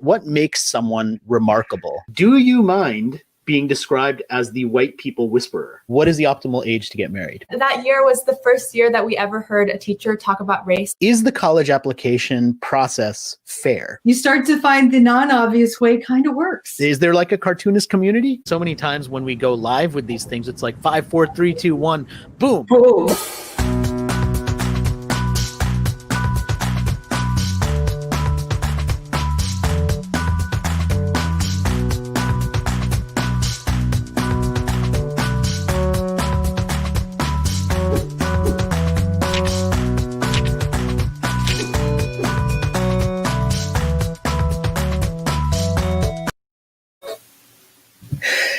what makes someone remarkable? Do you mind being described as the white people whisperer? What is the optimal age to get married? That year was the first year that we ever heard a teacher talk about race. Is the college application process fair? You start to find the non-obvious way kind of works. Is there like a cartoonist community? So many times when we go live with these things, it's like 5, 4, 3, 2, 1, boom. Boom.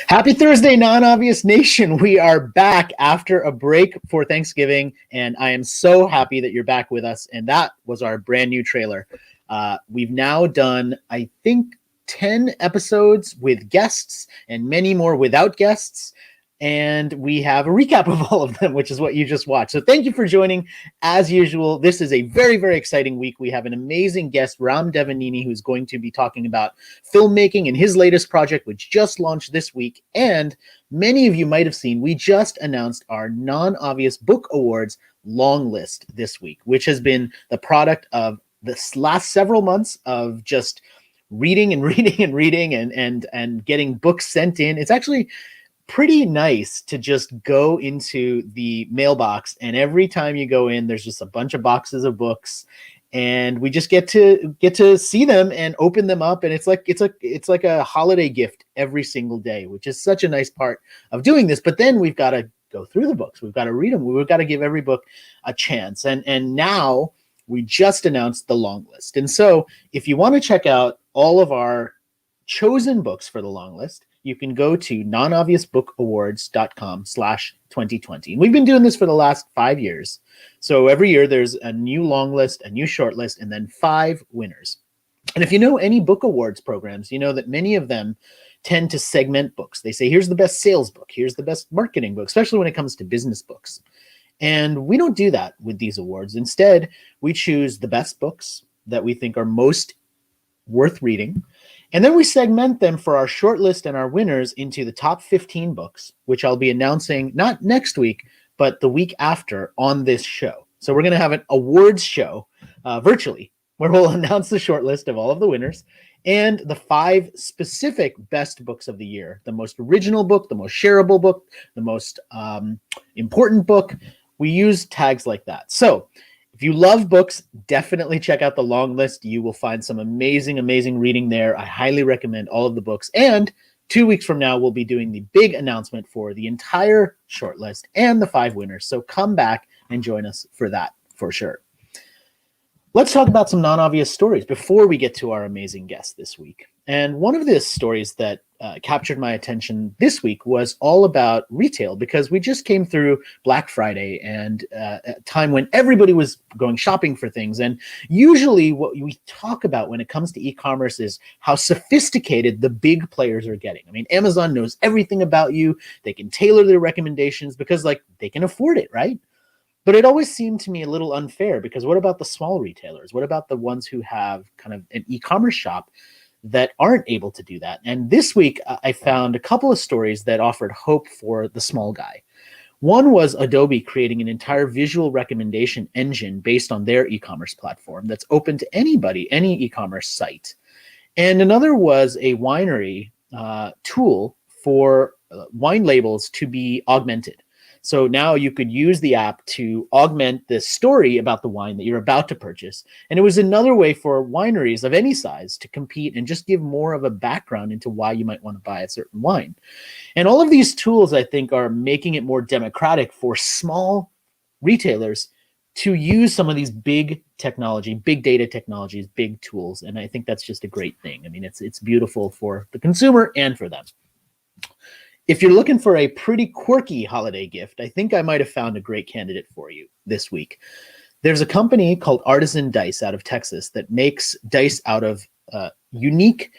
Happy Thursday, Non-Obvious Nation. We are back after a break for Thanksgiving, and I am so happy that you're back with us. And that was our brand new trailer. We've now done, I think, 10 episodes with guests and many more without guests. And we have a recap of all of them, which is what you just watched. So thank you for joining. As usual, this is a very, very exciting week. We have an amazing guest, Ram Devineni, who's going to be talking about filmmaking and his latest project, which just launched this week. And many of you might have seen, we just announced our Non-Obvious Book Awards long list this week, which has been the product of this last several months of just reading and reading and reading and getting books sent in. It's actually pretty nice to just go into the mailbox, and every time you go in, there's just a bunch of boxes of books, and we just get to see them and open them up, and it's like a holiday gift every single day, which is such a nice part of doing this. But then we've got to go through the books, we've got to read them, we've got to give every book a chance, and now we just announced the long list. And so if you want to check out all of our chosen books for the long list, you can go to nonobviousbookawards.com/2020. And we've been doing this for the last 5 years. So every year there's a new long list, a new short list, and then 5 winners. And if you know any book awards programs, you know that many of them tend to segment books. They say, here's the best sales book, here's the best marketing book, especially when it comes to business books. And we don't do that with these awards. Instead, we choose the best books that we think are most worth reading. And then we segment them for our short list and our winners into the top 15 books, which I'll be announcing not next week, but the week after on this show. So we're going to have an awards show virtually, where we'll announce the short list of all of the winners and the 5 specific best books of the year. The most original book, the most shareable book, the most important book. We use tags like that. So if you love books, definitely check out the long list. You will find some amazing, amazing reading there. I highly recommend all of the books. And 2 weeks from now, we'll be doing the big announcement for the entire shortlist and the 5 winners. So come back and join us for that for sure. Let's talk about some non-obvious stories before we get to our amazing guest this week. And one of the stories that captured my attention this week was all about retail, because we just came through Black Friday and a time when everybody was going shopping for things. And usually what we talk about when it comes to e-commerce is how sophisticated the big players are getting. I mean, Amazon knows everything about you. They can tailor their recommendations because they can afford it, right? But it always seemed to me a little unfair, because what about the small retailers? What about the ones who have kind of an e-commerce shop that aren't able to do that? And this week, I found a couple of stories that offered hope for the small guy. One was Adobe creating an entire visual recommendation engine based on their e-commerce platform that's open to anybody, any e-commerce site. And another was a winery tool for wine labels to be augmented. So now you could use the app to augment the story about the wine that you're about to purchase. And it was another way for wineries of any size to compete and just give more of a background into why you might want to buy a certain wine. And all of these tools, I think, are making it more democratic for small retailers to use some of these big technology, big data technologies, big tools. And I think that's just a great thing. I mean, it's beautiful for the consumer and for them. If you're looking for a pretty quirky holiday gift, I think I might have found a great candidate for you this week. There's a company called Artisan Dice out of Texas that makes dice out of unique,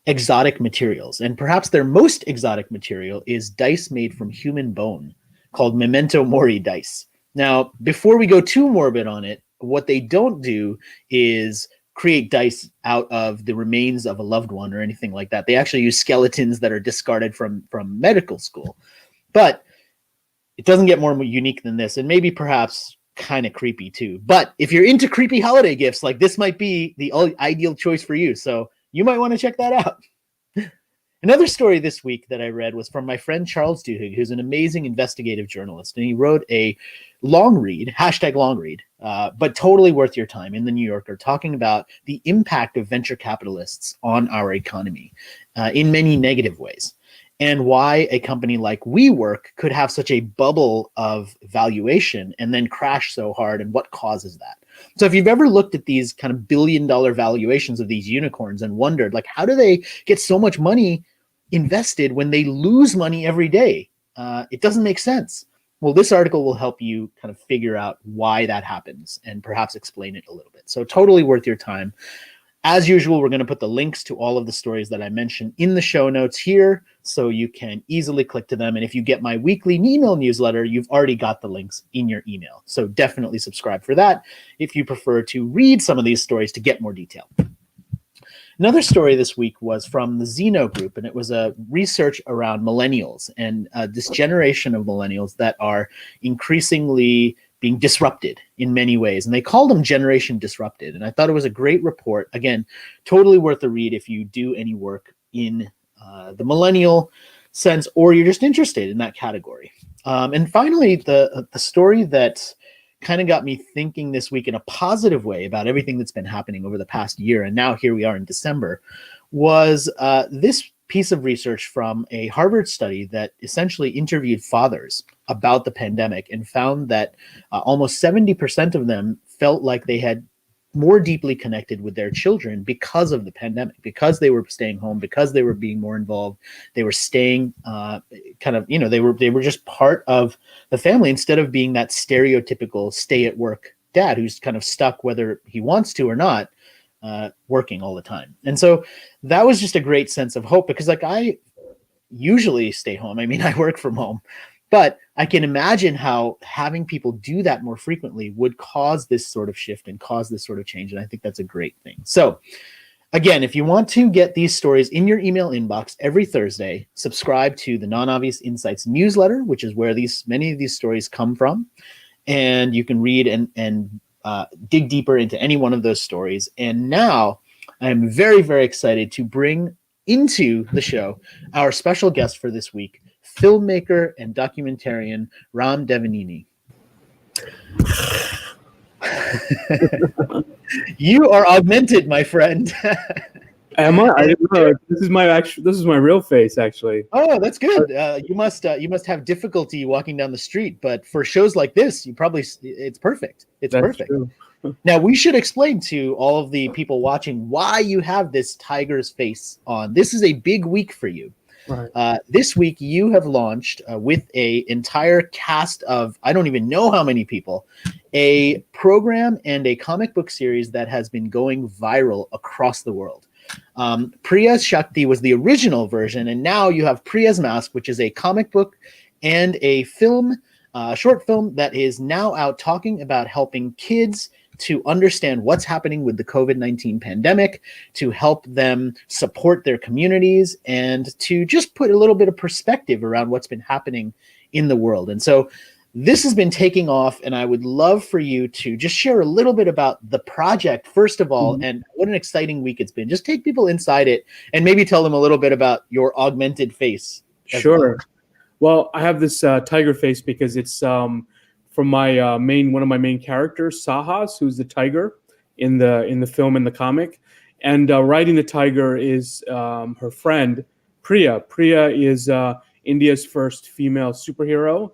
exotic materials. And perhaps their most exotic material is dice made from human bone called Memento Mori dice. Now, before we go too morbid on it, what they don't do is create dice out of the remains of a loved one or anything like that. They actually use skeletons that are discarded from medical school. But it doesn't get more unique than this, and maybe perhaps kind of creepy too. But if you're into creepy holiday gifts, like, this might be the ideal choice for you. So you might want to check that out. Another story this week that I read was from my friend Charles Duhigg, who's an amazing investigative journalist. And he wrote a long read, #long read, but totally worth your time, in the New Yorker, talking about the impact of venture capitalists on our economy in many negative ways, and why a company like WeWork could have such a bubble of valuation and then crash so hard, and what causes that. So if you've ever looked at these kind of billion-dollar valuations of these unicorns and wondered, like, how do they get so much money invested when they lose money every day? It doesn't make sense. Well, this article will help you kind of figure out why that happens and perhaps explain it a little bit. So totally worth your time. As usual, we're going to put the links to all of the stories that I mentioned in the show notes here, so you can easily click to them. And if you get my weekly email newsletter, you've already got the links in your email. So definitely subscribe for that if you prefer to read some of these stories to get more detail. Another story this week was from the Zeno Group, and it was a research around millennials and this generation of millennials that are increasingly being disrupted in many ways. And they called them Generation Disrupted. And I thought it was a great report. Again, totally worth a read if you do any work in the millennial sense, or you're just interested in that category. And finally, the story that kind of got me thinking this week in a positive way about everything that's been happening over the past year, and now here we are in December, was this piece of research from a Harvard study that essentially interviewed fathers about the pandemic and found that almost 70% of them felt like they had more deeply connected with their children because of the pandemic, because they were staying home, because they were being more involved. They were staying they were just part of the family instead of being that stereotypical stay at work dad who's kind of stuck whether he wants to or not, working all the time. And so that was just a great sense of hope, because like, I usually stay home. I mean, I work from home, but I can imagine how having people do that more frequently would cause this sort of shift and cause this sort of change. And I think that's a great thing. So again, if you want to get these stories in your email inbox every Thursday, subscribe to the Non-Obvious Insights newsletter, which is where many of these stories come from. And you can read and dig deeper into any one of those stories. And now I am very, very excited to bring into the show our special guest for this week, filmmaker and documentarian Ram Devineni. You are augmented, my friend. Am I? I didn't know. This is my real face, actually. Oh, that's good. You must have difficulty walking down the street, but for shows like this, it's perfect. It's That's perfect. true. Now, we should explain to all of the people watching why you have this tiger's face on. This is a big week for you. Right. This week, you have launched with an entire cast of, I don't even know how many people, a program and a comic book series that has been going viral across the world. Priya Shakti was the original version, and now you have Priya's Mask, which is a comic book and a short film that is now out talking about helping kids to understand what's happening with the COVID-19 pandemic, to help them support their communities, and to just put a little bit of perspective around what's been happening in the world. And so this has been taking off, and I would love for you to just share a little bit about the project, first of all, and what an exciting week it's been. Just take people inside it and maybe tell them a little bit about your augmented face. Sure. Well, I have this tiger face because it's from my one of my main characters, Sahas, who's the tiger in the film and the comic. And riding the tiger is her friend, Priya. Priya is India's first female superhero.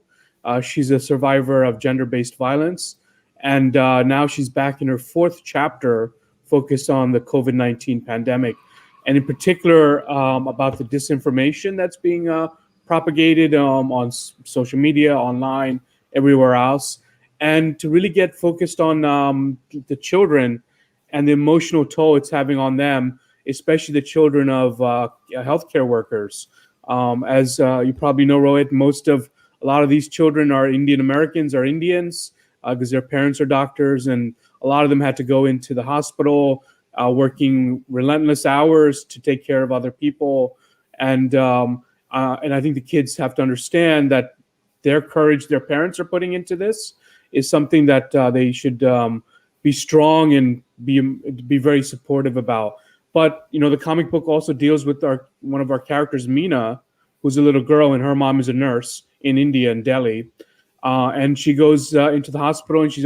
She's a survivor of gender-based violence. And now she's back in her 4th chapter focused on the COVID-19 pandemic. And in particular, about the disinformation that's being propagated on social media, online, everywhere else. And to really get focused on the children and the emotional toll it's having on them, especially the children of healthcare workers. As you probably know, Rohit, a lot of these children are Indian Americans, are Indians, because their parents are doctors, and a lot of them had to go into the hospital working relentless hours to take care of other people. And I think the kids have to understand that their courage their parents are putting into this is something that they should be strong and be very supportive about. But the comic book also deals with one of our characters, Meena, who's a little girl, and her mom is a nurse in India, in Delhi, and she goes into the hospital, and she's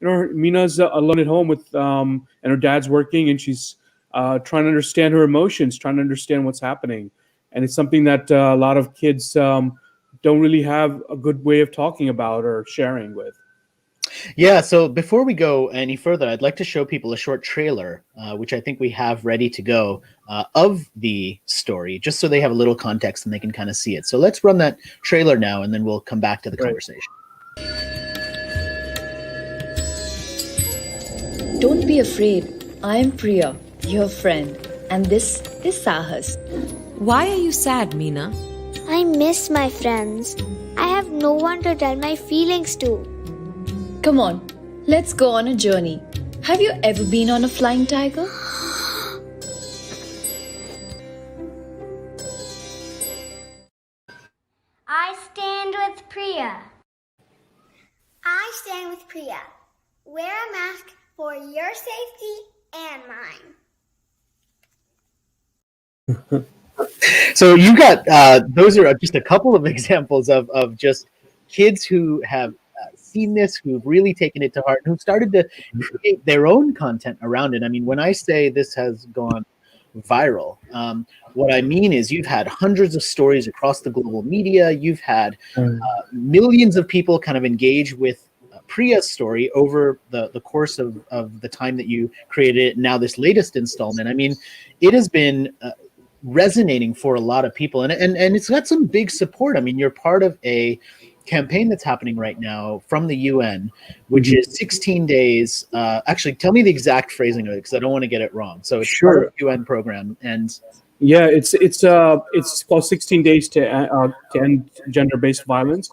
Meena's alone at home with and her dad's working, and she's trying to understand her emotions, trying to understand what's happening, and it's something that a lot of kids don't really have a good way of talking about or sharing with. Yeah, so before we go any further, I'd like to show people a short trailer, which I think we have ready to go, of the story, just so they have a little context and they can kind of see it. So let's run that trailer now, and then we'll come back to the conversation. Don't be afraid. I am Priya, your friend, and this is Sahas. Why are you sad, Meena? I miss my friends. I have no one to tell my feelings to. Come on, let's go on a journey. Have you ever been on a flying tiger? I stand with Priya. I stand with Priya. Wear a mask for your safety and mine. So you got those are just a couple of examples of just kids who have seen this, who've really taken it to heart, and who've started to create their own content around it. I mean, when I say this has gone viral, what I mean is you've had hundreds of stories across the global media. You've had millions of people kind of engage with Priya's story over the course of the time that you created it. Now this latest installment, I mean, it has been resonating for a lot of people, and it's got some big support. I mean, you're part of a campaign that's happening right now from the UN, which is 16 days. Actually, tell me the exact phrasing of it, because I don't want to get it wrong. So it's part of the UN program, and yeah, it's called 16 Days to End Gender-Based Violence.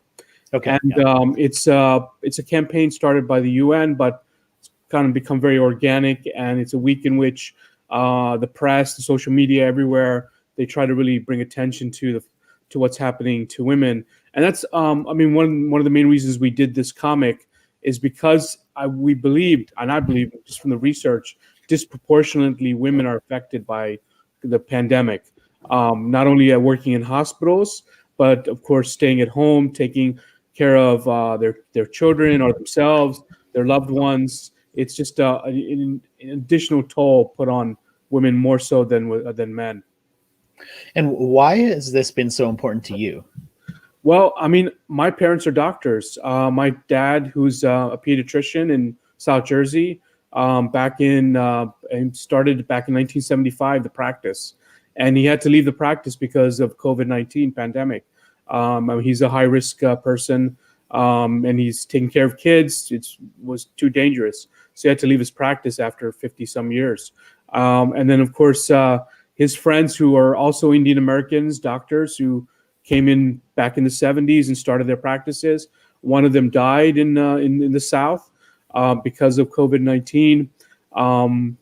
Okay, and it's a campaign started by the UN, but it's kind of become very organic, and it's a week in which the press, the social media, everywhere, they try to really bring attention to what's happening to women. And that's, I mean, one of the main reasons we did this comic is because we believed, and I believe just from the research, disproportionately women are affected by the pandemic. Not only working in hospitals, but of course staying at home, taking care of their children or themselves, their loved ones. It's just an additional toll put on women more so than men. And why has this been so important to you? Well, I mean, my parents are doctors. My dad, who's a pediatrician in South Jersey, started back in 1975, the practice. And he had to leave the practice because of COVID-19 pandemic. I mean, he's a high-risk person, and he's taking care of kids. It was too dangerous. So he had to leave his practice after 50-some years. And then, of course, his friends who are also Indian Americans, doctors who came in back in the 70s and started their practices. One of them died in the South because of COVID-19.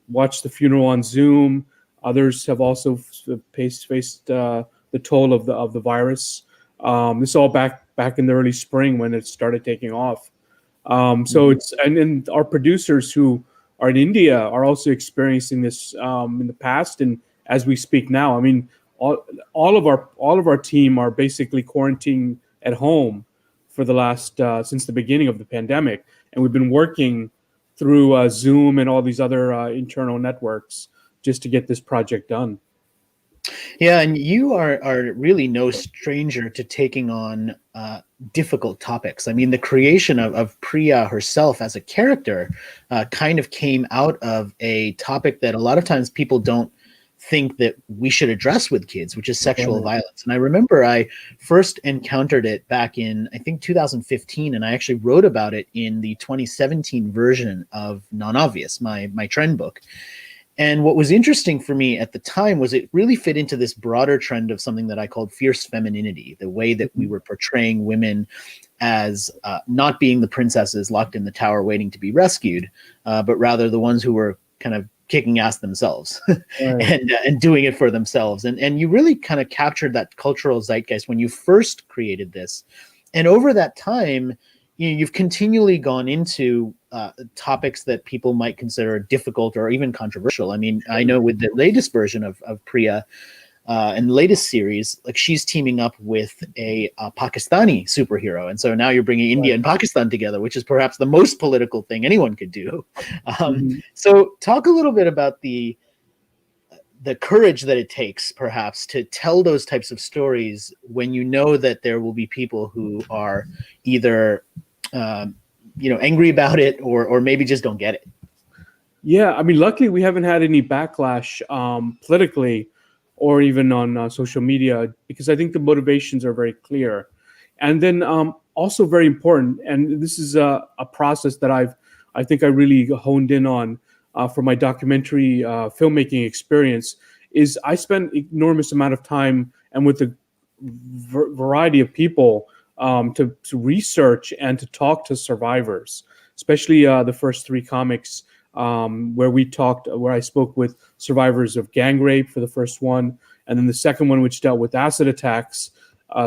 Watched the funeral on Zoom. Others have also faced the toll of the virus. This all back in the early spring when it started taking off. So it's and our producers who are in India are also experiencing this in the past and as we speak now. I mean, all of our team are basically quarantining at home for the last since the beginning of the pandemic, and we've been working through Zoom and all these other internal networks just to get this project done. Yeah, and you are really no stranger to taking on difficult topics. I mean, the creation of Priya herself as a character kind of came out of a topic that a lot of times people don't think that we should address with kids, which is sexual violence. And I remember I first encountered it back in, I think, 2015, and I actually wrote about it in the 2017 version of Non-Obvious, my trend book. And what was interesting for me at the time was it really fit into this broader trend of something that I called fierce femininity, the way that we were portraying women as not being the princesses locked in the tower waiting to be rescued, but rather the ones who were kind of kicking ass themselves Right. and doing it for themselves. And you really kind of captured that cultural zeitgeist when you first created this. And over that time, you've continually gone into topics that people might consider difficult or even controversial. I mean, I know with the latest version of Priya, and the latest series, like she's teaming up with a Pakistani superhero, and so now you're bringing India and Pakistan together, which is perhaps the most political thing anyone could do. So, talk a little bit about the courage that it takes, perhaps, to tell those types of stories when you know that there will be people who are either, angry about it or maybe just don't get it. Yeah, I mean, luckily we haven't had any backlash politically or even on social media, because I think the motivations are very clear. And then also very important, and this is a process that I think I really honed in on for my documentary filmmaking experience, is I spent enormous amount of time and with a variety of people to research and to talk to survivors, especially the first 3 comics, where I spoke with survivors of gang rape for the first one, and then the second one, which dealt with acid attacks,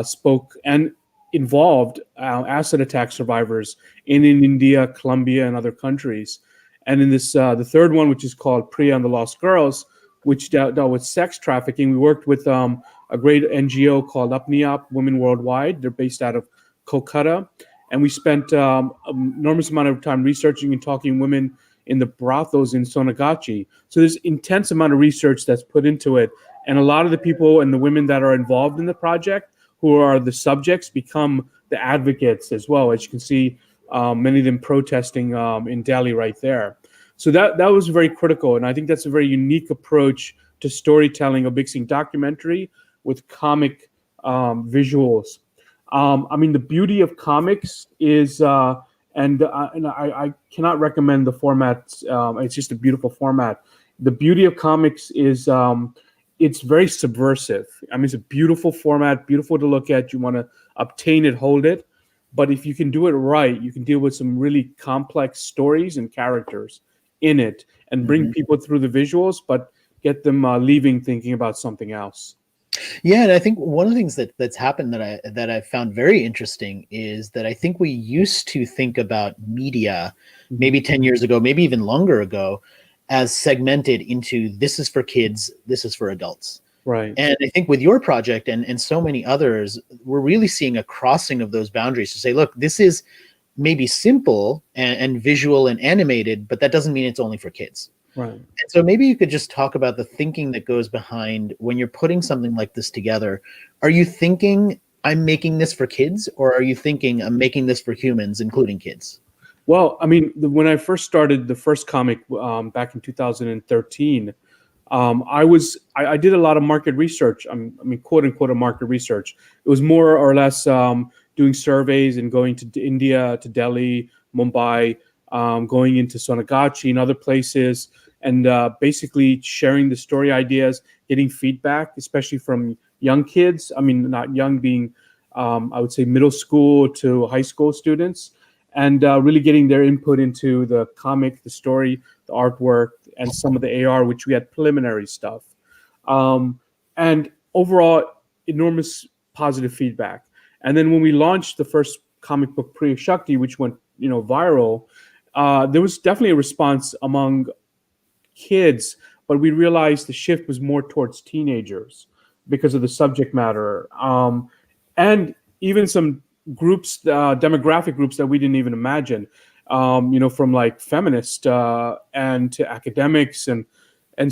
spoke and involved acid attack survivors in India, Colombia, and other countries. And in this, the third one, which is called Priya and the Lost Girls, which dealt with sex trafficking, we worked with a great NGO called Up Women Worldwide. They're based out of Kolkata, and we spent an enormous amount of time researching and talking to women in the brothels in Sonagachi. So there's intense amount of research that's put into it. And a lot of the people and the women that are involved in the project, who are the subjects, become the advocates as well. As you can see, many of them protesting in Delhi right there. So that was very critical. And I think that's a very unique approach to storytelling, a mixing documentary with comic visuals. I mean, the beauty of comics is, and I cannot recommend the format. It's just a beautiful format. The beauty of comics is it's very subversive. I mean, it's a beautiful format, beautiful to look at. You want to obtain it, hold it. But if you can do it right, you can deal with some really complex stories and characters in it and bring people through the visuals, but get them leaving thinking about something else. Yeah, and I think one of the things that's happened that I found very interesting is that I think we used to think about media maybe 10 years ago, maybe even longer ago, as segmented into this is for kids, this is for adults. Right. And I think with your project and so many others, we're really seeing a crossing of those boundaries to say, look, this is maybe simple and visual and animated, but that doesn't mean it's only for kids. Right. And so maybe you could just talk about the thinking that goes behind when you're putting something like this together. Are you thinking, I'm making this for kids, or are you thinking I'm making this for humans, including kids? Well, I mean, when I first started the first comic back in 2013, I did a lot of market research. I mean, quote unquote, a market research. It was more or less doing surveys and going to India, to Delhi, Mumbai, going into Sonagachi and other places, and basically sharing the story ideas, getting feedback, especially from young kids. I mean, not young being, I would say middle school to high school students, and really getting their input into the comic, the story, the artwork, and some of the AR, which we had preliminary stuff. And overall, enormous positive feedback. And then when we launched the first comic book, Priya Shakti, which went viral, there was definitely a response among kids, but we realized the shift was more towards teenagers because of the subject matter, and even some groups, demographic groups that we didn't even imagine, from like feminist and to academics and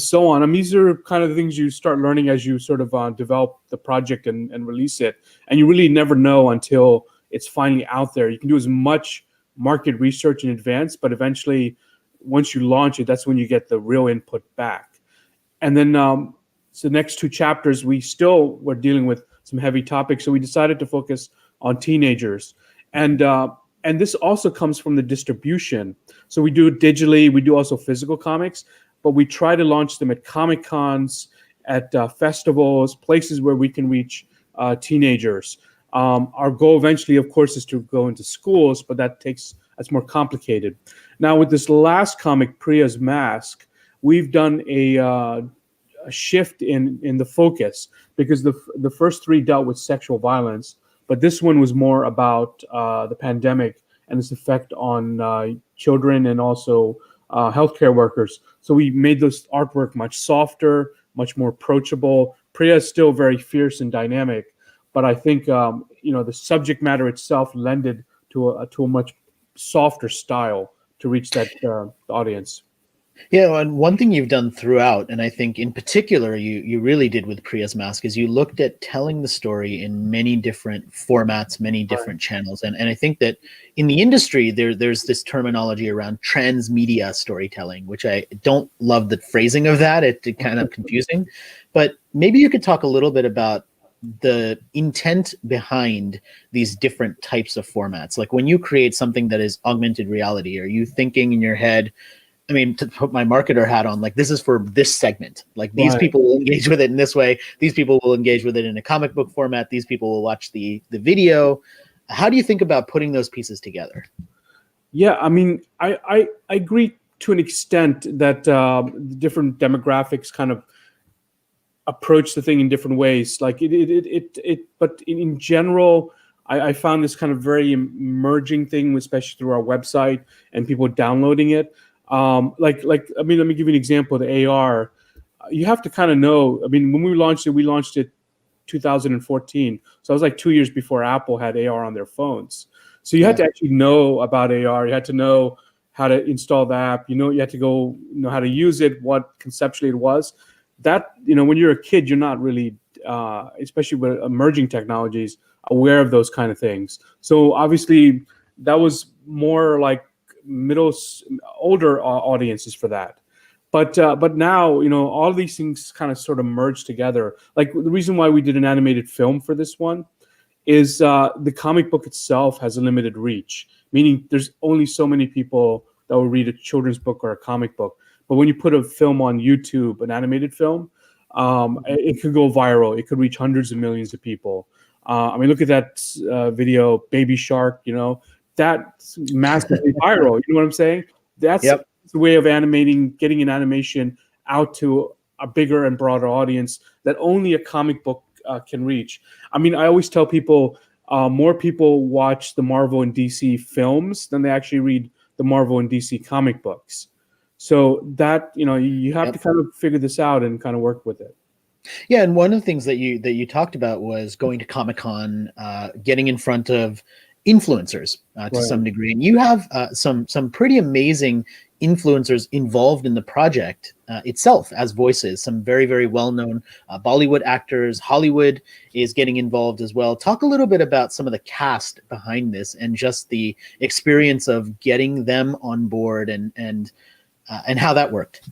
so on. I mean, these are kind of the things you start learning as you sort of develop the project and release it, and you really never know until it's finally out there. You can do as much market research in advance, but eventually, once you launch it, that's when you get the real input back. And then, so the next 2 chapters, we still were dealing with some heavy topics, so we decided to focus on teenagers. And this also comes from the distribution. So we do it digitally, we do also physical comics, but we try to launch them at Comic Cons, at festivals, places where we can reach teenagers. Our goal eventually, of course, is to go into schools, but that's more complicated. Now, with this last comic, Priya's Mask, we've done a shift in the focus, because the first three dealt with sexual violence, but this one was more about the pandemic and its effect on children and also healthcare workers. So we made this artwork much softer, much more approachable. Priya is still very fierce and dynamic, but I think the subject matter itself lended to a much softer style to reach that audience. Yeah, and one thing you've done throughout, and I think in particular you really did with Priya's Mask, is you looked at telling the story in many different formats, many different channels. And I think that in the industry, there's this terminology around transmedia storytelling, which I don't love the phrasing of that. It's kind of confusing. But maybe you could talk a little bit about the intent behind these different types of formats. Like when you create something that is augmented reality, are you thinking in your head, I mean, to put my marketer hat on, like, this is for this segment. Like, these people will engage with it in this way. These people will engage with it in a comic book format. These people will watch the video. How do you think about putting those pieces together? Yeah, I mean, I agree to an extent that different demographics kind of approach the thing in different ways. Like but in general, I found this kind of very emerging thing, especially through our website and people downloading it. I mean, let me give you an example of the AR. You have to kind of know, I mean, when we launched it 2014. So it was like 2 years before Apple had AR on their phones. So you had to actually know about AR. You had to know how to install the app. You had to know how to use it, what conceptually it was. That, when you're a kid, you're not really, especially with emerging technologies, aware of those kind of things. So obviously that was more like older audiences for that. But now, all these things kind of sort of merge together. Like the reason why we did an animated film for this one is the comic book itself has a limited reach, meaning there's only so many people that will read a children's book or a comic book. But when you put a film on YouTube, an animated film, it could go viral. It could reach hundreds of millions of people. I mean, look at that video, Baby Shark, that's massively viral. You know what I'm saying? That's the way of getting an animation out to a bigger and broader audience that only a comic book can reach. I mean, I always tell people more people watch the Marvel and DC films than they actually read the Marvel and DC comic books. So that, you have to kind of figure this out and kind of work with it. Yeah, and one of the things that you talked about was going to Comic-Con, getting in front of influencers to some degree, and you have some pretty amazing influencers involved in the project itself as voices. Some very, very well-known Bollywood actors. Hollywood is getting involved as well. Talk a little bit about some of the cast behind this and just the experience of getting them on board and how that worked.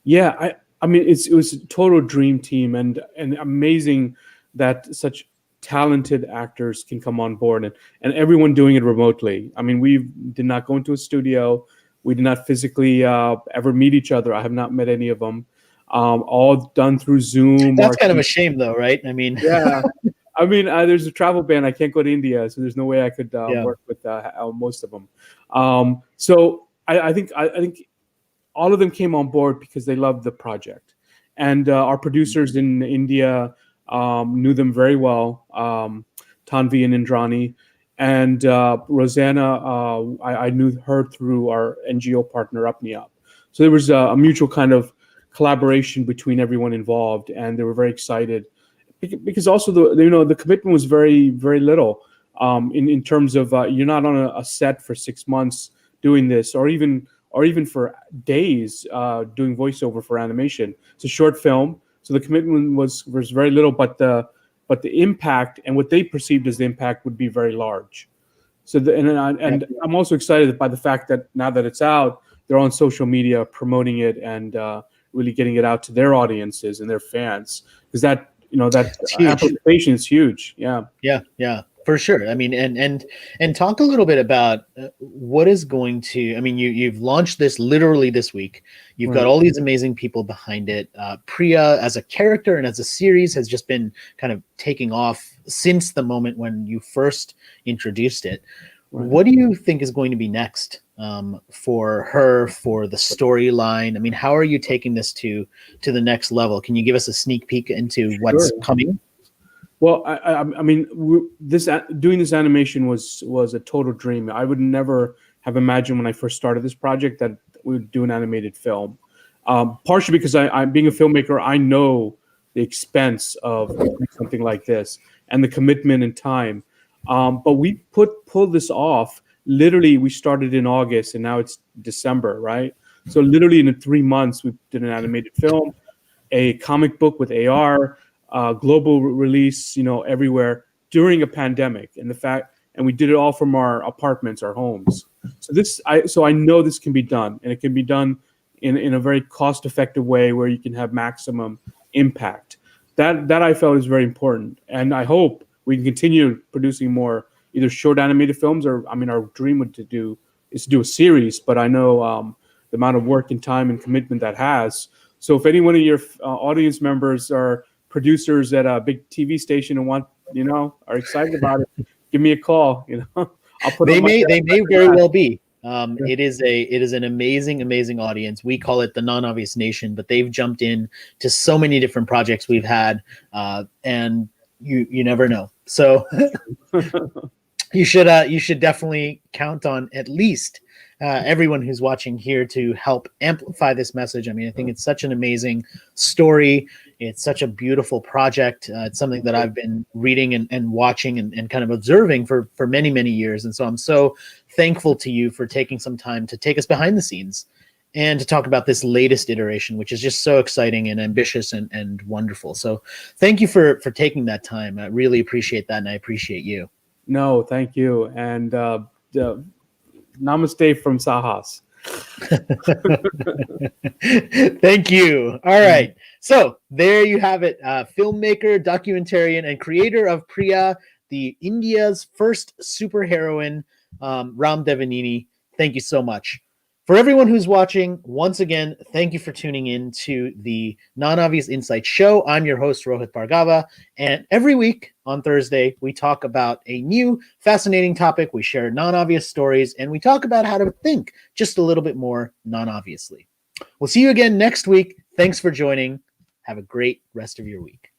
Yeah, I mean, it was a total dream team, and amazing that such talented actors can come on board, and everyone doing it remotely. I mean, we did not go into a studio. We did not physically ever meet each other. I have not met any of them. All done through Zoom. That's kind of a shame, though, right? I mean, yeah. I mean, there's a travel ban. I can't go to India, so there's no way I could work with most of them. So I think all of them came on board because they loved the project, and our producers in India knew them very well, Tanvi and Indrani, and Rosanna. I knew her through our NGO partner Up Me Up. So there was a mutual kind of collaboration between everyone involved, and they were very excited because also the commitment was very, very little in terms of you're not on a set for 6 months doing this, or even for days doing voiceover for animation. It's a short film, so the commitment was very little, but the impact and what they perceived as the impact would be very large. So I'm also excited by the fact that now that it's out, they're on social media promoting it and really getting it out to their audiences and their fans, because that amplification is huge. Yeah, for sure. I mean, and talk a little bit about what is going to. I mean, you've launched this literally this week. You've got all these amazing people behind it. Priya as a character and as a series has just been kind of taking off since the moment when you first introduced it. What do you think is going to be next for her, for the storyline? I mean, how are you taking this to the next level? Can you give us a sneak peek into what's coming? Well, I mean, doing this animation was a total dream. I would never have imagined when I first started this project that we would do an animated film. Partially because I'm being a filmmaker, I know the expense of doing something like this and the commitment and time. But we pulled this off. Literally, we started in August and now it's December, right? So literally in 3 months, we did an animated film, a comic book with AR, global release, everywhere during a pandemic, and we did it all from our apartments, our homes. So I know this can be done, and it can be done in a very cost-effective way where you can have maximum impact. That I felt is very important, and I hope we can continue producing more either short animated films or, our dream is to do a series, but I know the amount of work and time and commitment that has. So if any one of your audience members are producers at a big TV station and are excited about it, give me a call. I'll put they may very well be. It is an amazing audience. We call it the Non-Obvious Nation, but they've jumped in to so many different projects we've had, and you never know. So you should definitely count on at least everyone who's watching here to help amplify this message. I mean, I think it's such an amazing story. It's such a beautiful project. It's something that I've been reading and watching and kind of observing for many years. And so I'm so thankful to you for taking some time to take us behind the scenes and to talk about this latest iteration, which is just so exciting and ambitious and wonderful. So thank you for taking that time. I really appreciate that, and I appreciate you. No, thank you. And namaste from Sahas. Thank you. All right. So there you have it. Filmmaker, documentarian, and creator of Priya, the India's first superheroine, Ram Devineni. Thank you so much. For everyone who's watching, once again, thank you for tuning in to the Non-Obvious Insight Show. I'm your host, Rohit Bhargava, and every week on Thursday, we talk about a new fascinating topic. We share non-obvious stories, and we talk about how to think just a little bit more non-obviously. We'll see you again next week. Thanks for joining. Have a great rest of your week.